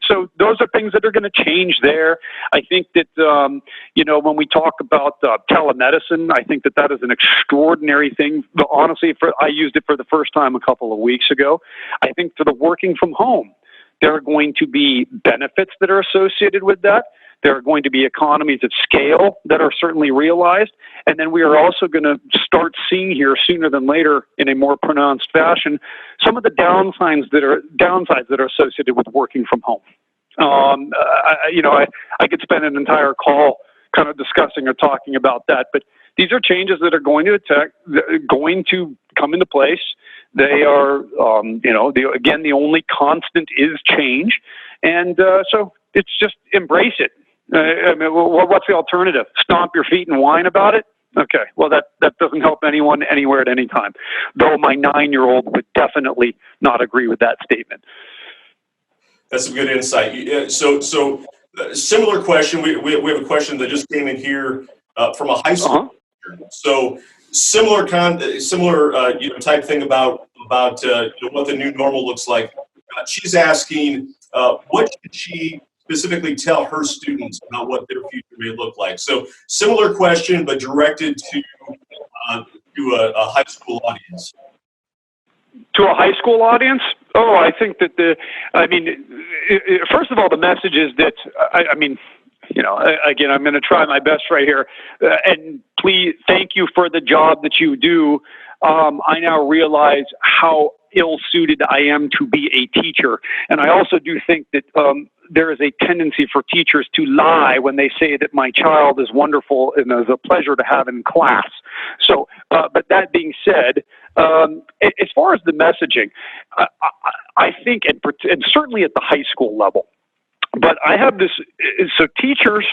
So those are things that are going to change there. I think that, when we talk about telemedicine, I think that is an extraordinary thing. But honestly, I used it for the first time a couple of weeks ago. I think for the working from home, there are going to be benefits that are associated with that. There are going to be economies of scale that are certainly realized. And then we are also going to start seeing here sooner than later in a more pronounced fashion some of the downsides that are associated with working from home. I could spend an entire call kind of discussing or talking about that, but these are changes that are going to come into place. They are, again, the only constant is change. And so it's just embrace it. What's the alternative? Stomp your feet and whine about it? Okay, well, that doesn't help anyone anywhere at any time, though my 9-year-old would definitely not agree with that statement. That's some good insight. So similar question. We have a question that just came in here from a high school. So similar type thing about what the new normal looks like. She's asking, what should she specifically tell her students about what their future may look like? So similar question, but directed to a high school audience. To a high school audience? Oh, I think that first of all, the message is that, again, I'm going to try my best right here. And please, thank you for the job that you do. I now realize how ill-suited I am to be a teacher. And I also do think that there is a tendency for teachers to lie when they say that my child is wonderful and is a pleasure to have in class. So, but that being said, as far as the messaging, I think, and certainly at the high school level, but I have this, so teachers,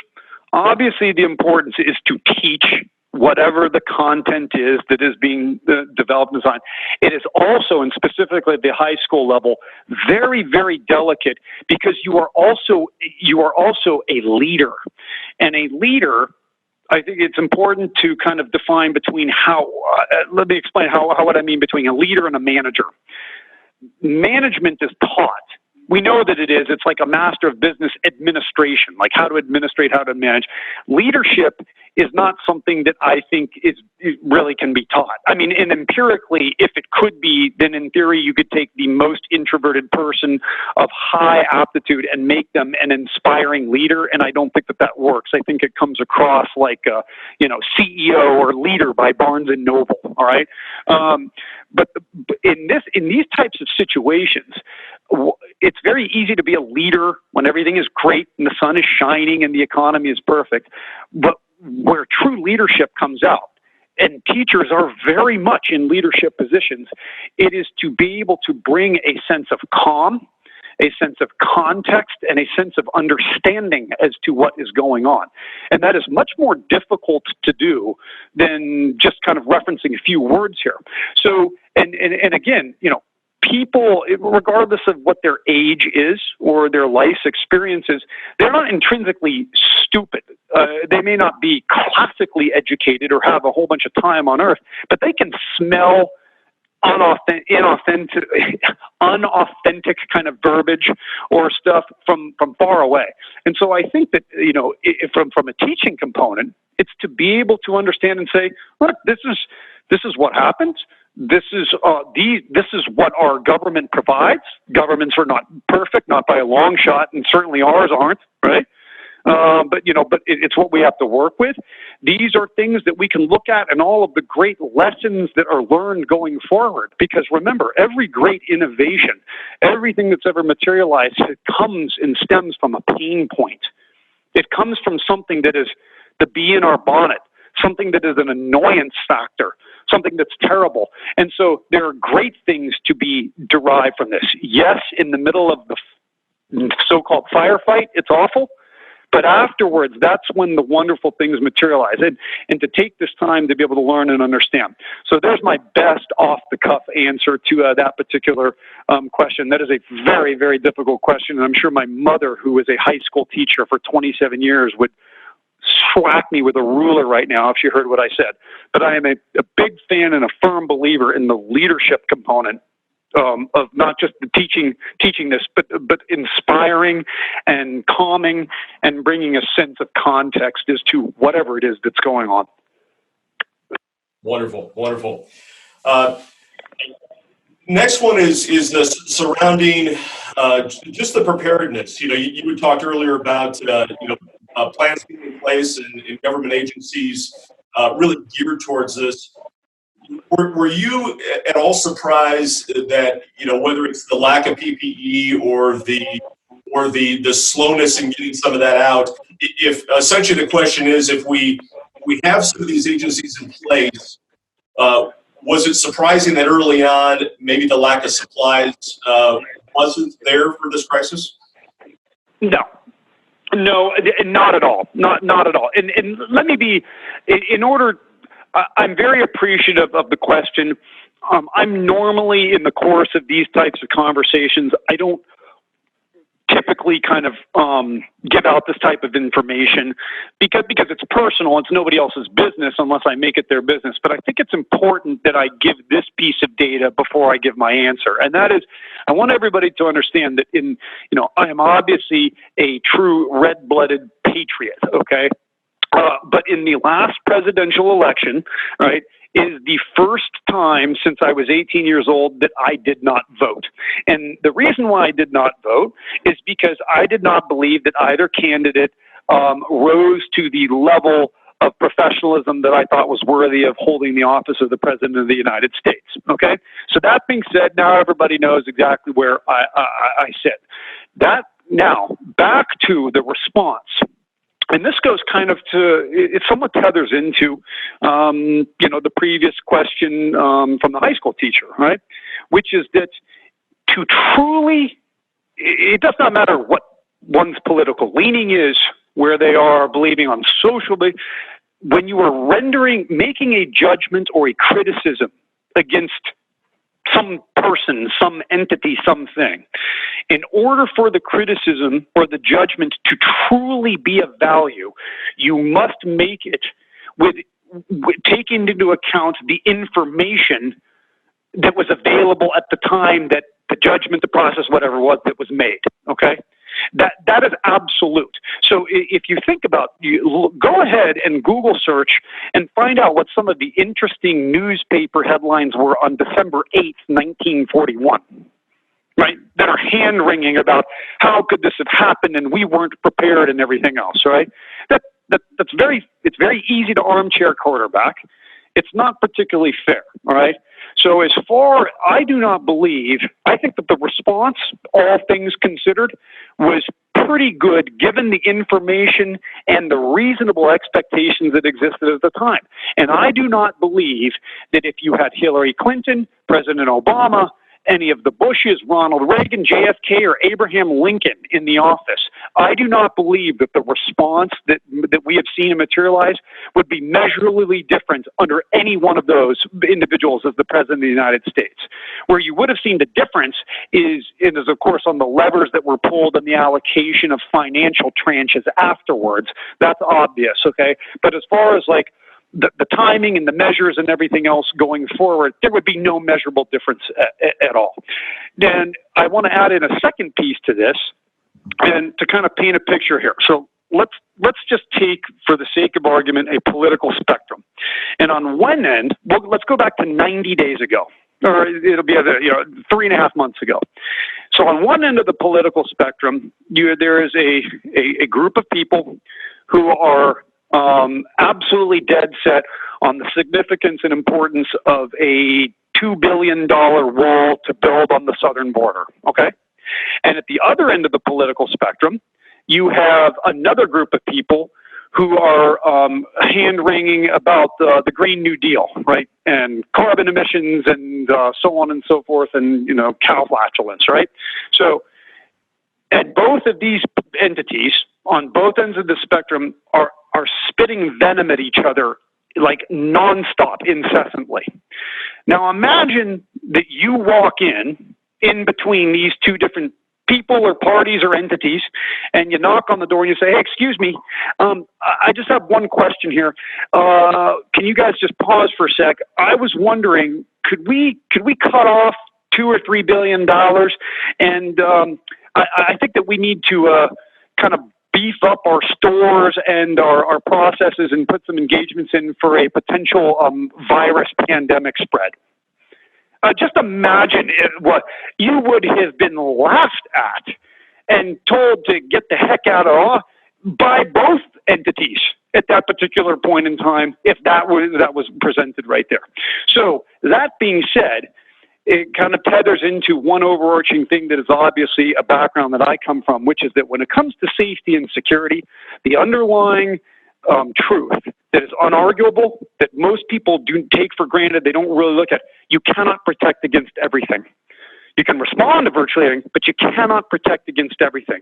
obviously the importance is to teach whatever the content is that is being developed and designed. It is also, and specifically at the high school level, very, very delicate because you are also a leader. And a leader, I think it's important to kind of define between let me explain what I mean between a leader and a manager. Management is taught. We know that it is. It's like a master of business administration, like how to administrate, how to manage. Leadership is not something that I think really can be taught. And empirically, if it could be, then in theory, you could take the most introverted person of high aptitude and make them an inspiring leader. And I don't think that works. I think it comes across like a, CEO or leader by Barnes and Noble. All right. But in these types of situations, it's very easy to be a leader when everything is great and the sun is shining and the economy is perfect. But where true leadership comes out, and teachers are very much in leadership positions, it is to be able to bring a sense of calm, a sense of context, and a sense of understanding as to what is going on. And that is much more difficult to do than just kind of referencing a few words here. So, and again, people, regardless of what their age is or their life's experiences, they're not intrinsically stupid. They may not be classically educated or have a whole bunch of time on earth, but they can smell unauthentic kind of verbiage or stuff from far away. And so I think that, from a teaching component, it's to be able to understand and say, look, this is what happens. This is what our government provides. Governments are not perfect, not by a long shot, and certainly ours aren't, right? But it's what we have to work with. These are things that we can look at and all of the great lessons that are learned going forward. Because remember, every great innovation, everything that's ever materialized, it comes and stems from a pain point. It comes from something that is the bee in our bonnet, something that is an annoyance factor, something that's terrible. And so there are great things to be derived from this. Yes, in the middle of the so-called firefight, it's awful. But afterwards, that's when the wonderful things materialize, and to take this time to be able to learn and understand. So there's my best off-the-cuff answer to that particular question. That is a very, very difficult question, and I'm sure my mother, who was a high school teacher for 27 years, would whack me with a ruler right now if she heard what I said. But I am a big fan and a firm believer in the leadership component of not just the teaching this, but inspiring and calming and bringing a sense of context as to whatever it is that's going on. Wonderful, wonderful. Next one is the surrounding just the preparedness. You had talked earlier about plans being in place and government agencies really geared towards this. Were you at all surprised that, whether it's the lack of PPE or the slowness in getting some of that out, if essentially the question is, if we have some of these agencies in place, was it surprising that early on maybe the lack of supplies wasn't there for this crisis? No, not at all. Not at all. And let me be, I'm very appreciative of the question. I'm normally, in the course of these types of conversations, I don't typically kind of give out this type of information because it's personal. It's nobody else's business unless I make it their business. But I think it's important that I give this piece of data before I give my answer. And that is, I want everybody to understand that I am obviously a true red-blooded patriot, okay? But in the last presidential election, right, is the first time since I was 18 years old that I did not vote. And the reason why I did not vote is because I did not believe that either candidate rose to the level of professionalism that I thought was worthy of holding the office of the President of the United States. Okay? So that being said, now everybody knows exactly where I sit. Now, back to the response. And this goes kind of it somewhat tethers into, the previous question from the high school teacher, right? Which is that to truly, it does not matter what one's political leaning is, where they are believing on social, when you are making a judgment or a criticism against some person, some entity, something, in order for the criticism or the judgment to truly be of value, you must make it with taking into account the information that was available at the time that the judgment, the process, whatever it was that was made. Okay? That is absolute. So if you think about, go ahead and Google search and find out what some of the interesting newspaper headlines were on December 8th, 1941, right? That are hand-wringing about how could this have happened and we weren't prepared and everything else, right? It's very easy to armchair quarterback. It's not particularly fair, all right? So I do not believe, I think that the response, all things considered, was pretty good given the information and the reasonable expectations that existed at the time. And I do not believe that if you had Hillary Clinton, President Obama, any of the Bushes, Ronald Reagan, JFK, or Abraham Lincoln in the office, I do not believe that the response that we have seen materialize would be measurably different under any one of those individuals as the President of the United States. Where you would have seen the difference is of course, on the levers that were pulled and the allocation of financial tranches afterwards. That's obvious, okay? But as far as like the timing and the measures and everything else going forward, there would be no measurable difference at all. Then I want to add in a second piece to this, and to kind of paint a picture here. So let's just take, for the sake of argument, a political spectrum. And on one end, let's go back to 90 days ago, or it'll be 3.5 months ago. So on one end of the political spectrum, there is a group of people who are absolutely dead set on the significance and importance of a $2 billion wall to build on the southern border, okay? And at the other end of the political spectrum, you have another group of people who are hand-wringing about the Green New Deal, right? And carbon emissions and so on and so forth, and, cow flatulence, right? So at both of these entities, on both ends of the spectrum, are spitting venom at each other like nonstop, incessantly. Now imagine that you walk in between these two different people or parties or entities, and you knock on the door and you say, "Hey, excuse me, I just have one question here. Can you guys just pause for a sec? I was wondering, could we cut off $2 or $3 billion? And I think that we need to kind of beef up our stores and our processes and put some engagements in for a potential virus pandemic spread." Just imagine what you would have been laughed at and told to get the heck out of by both entities at that particular point in time, if that was presented right there. So that being said, it kind of tethers into one overarching thing that is obviously a background that I come from, which is that when it comes to safety and security, the underlying truth that is unarguable, that most people do take for granted, they don't really look at, you cannot protect against everything. You can respond to virtually everything, but you cannot protect against everything.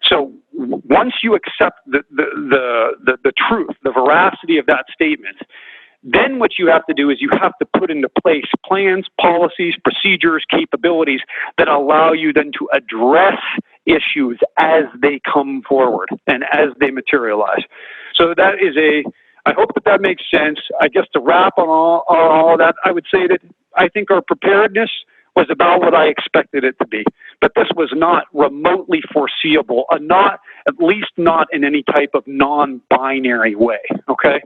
So once you accept the truth, the veracity of that statement, then what you have to do is you have to put into place plans, policies, procedures, capabilities that allow you then to address issues as they come forward and as they materialize. So that is I hope that makes sense. I guess to wrap on all that, I would say that I think our preparedness was about what I expected it to be. But this was not remotely foreseeable, at least not in any type of non-binary way, okay?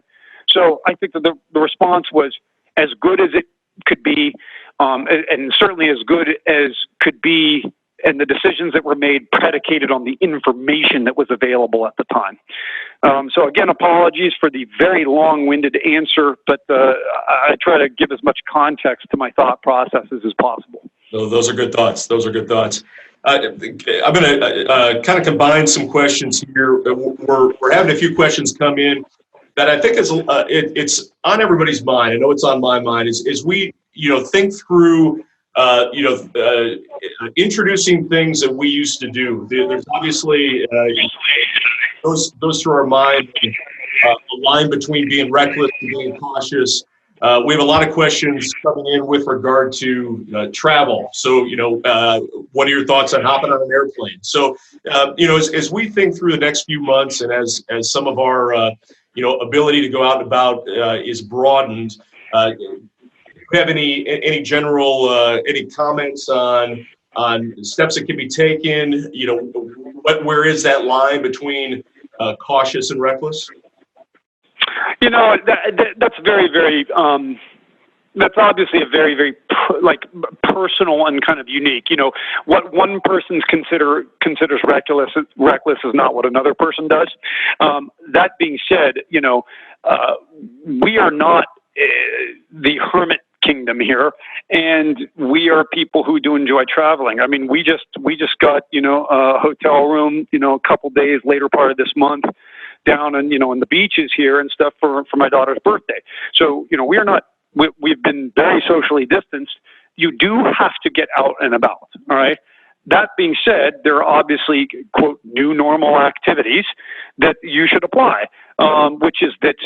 So I think that the response was as good as it could be, and certainly as good as could be, and the decisions that were made predicated on the information that was available at the time. So again, apologies for the very long-winded answer, but I try to give as much context to my thought processes as possible. So those are good thoughts. I'm going to kind of combine some questions here. We're having a few questions come in that I think is it's on everybody's mind. I know it's on my mind. Is we think through introducing things that we used to do. There's obviously goes through our mind a line between being reckless and being cautious. We have a lot of questions coming in with regard to travel. So, what are your thoughts on hopping on an airplane? So, as we think through the next few months, and as some of our ability to go out and about is broadened, do you have any general any comments on steps that can be taken? Where is that line between cautious and reckless? That's very, very. That's obviously a very, very personal and kind of unique. What one person considers reckless is not what another person does. That being said, we are not the hermit kingdom here, and we are people who do enjoy traveling. I mean, we just got a hotel room a couple days later part of this month down in in the beaches here and stuff for my daughter's birthday. So we've been very socially distanced. you do have to get out and about, all right? That being said, there are obviously, quote, new normal activities that you should apply, which is that,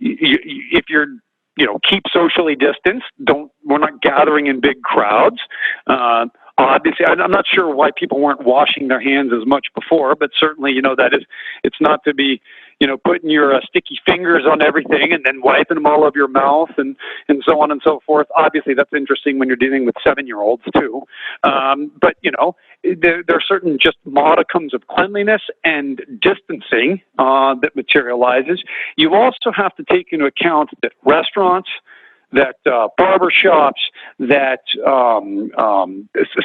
if you're, keep socially distanced, we're not gathering in big crowds. Obviously, I'm not sure why people weren't washing their hands as much before, but certainly, it's not to be, putting your sticky fingers on everything and then wiping them all over your mouth and so on and so forth. Obviously, that's interesting when you're dealing with 7-year-olds too. But, there are certain just modicums of cleanliness and distancing that materializes. You also have to take into account that restaurants, that barber shops, that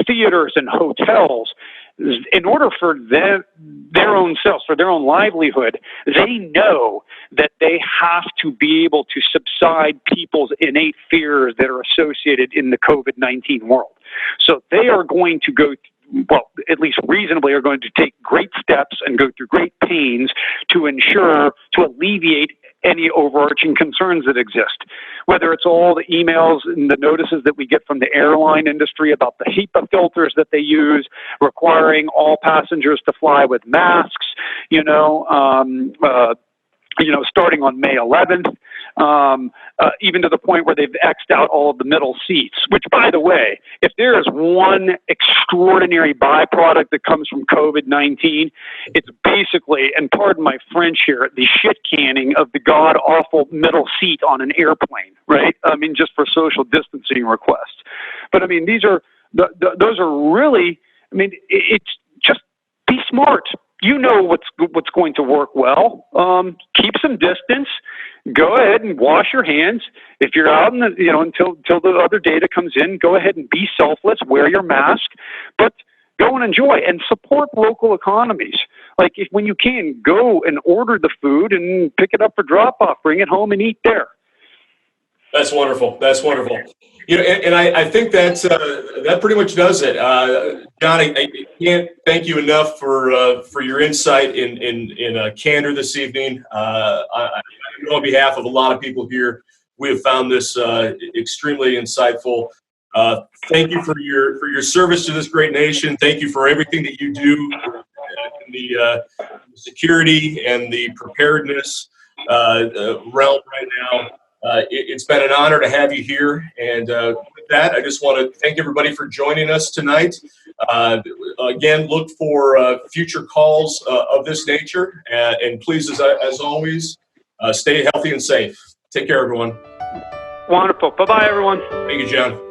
theaters and hotels, in order for their own selves, for their own livelihood, they know that they have to be able to subside people's innate fears that are associated in the COVID-19 world. So they are going to go, well, at least reasonably are going to take great steps and go through great pains to ensure, to alleviate any overarching concerns that exist, whether it's all the emails and the notices that we get from the airline industry about the HEPA filters that they use, requiring all passengers to fly with masks, starting on May 11th, even to the point where they've X'd out all of the middle seats, which, by the way, if there is one extraordinary byproduct that comes from COVID-19, it's basically, and pardon my French here, the shit canning of the god-awful middle seat on an airplane, right? I mean, just for social distancing requests. But, I mean, those are really, I mean, it's just be smart. You know what's going to work well. Keep some distance. Go ahead and wash your hands. If you're out in the, until the other data comes in, go ahead and be selfless. Wear your mask, but go and enjoy and support local economies. Like when you can, go and order the food and pick it up for drop off. Bring it home and eat there. That's wonderful. That's wonderful. And I think that pretty much does it. John, I can't thank you enough for your insight in candor this evening. I know on behalf of a lot of people here, we have found this extremely insightful. Thank you for your service to this great nation. Thank you for everything that you do in the security and the preparedness realm right now. It's been an honor to have you here. And with that, I just want to thank everybody for joining us tonight. Again, look for future calls of this nature. And please, as always, stay healthy and safe. Take care, everyone. Wonderful. Bye-bye, everyone. Thank you, John.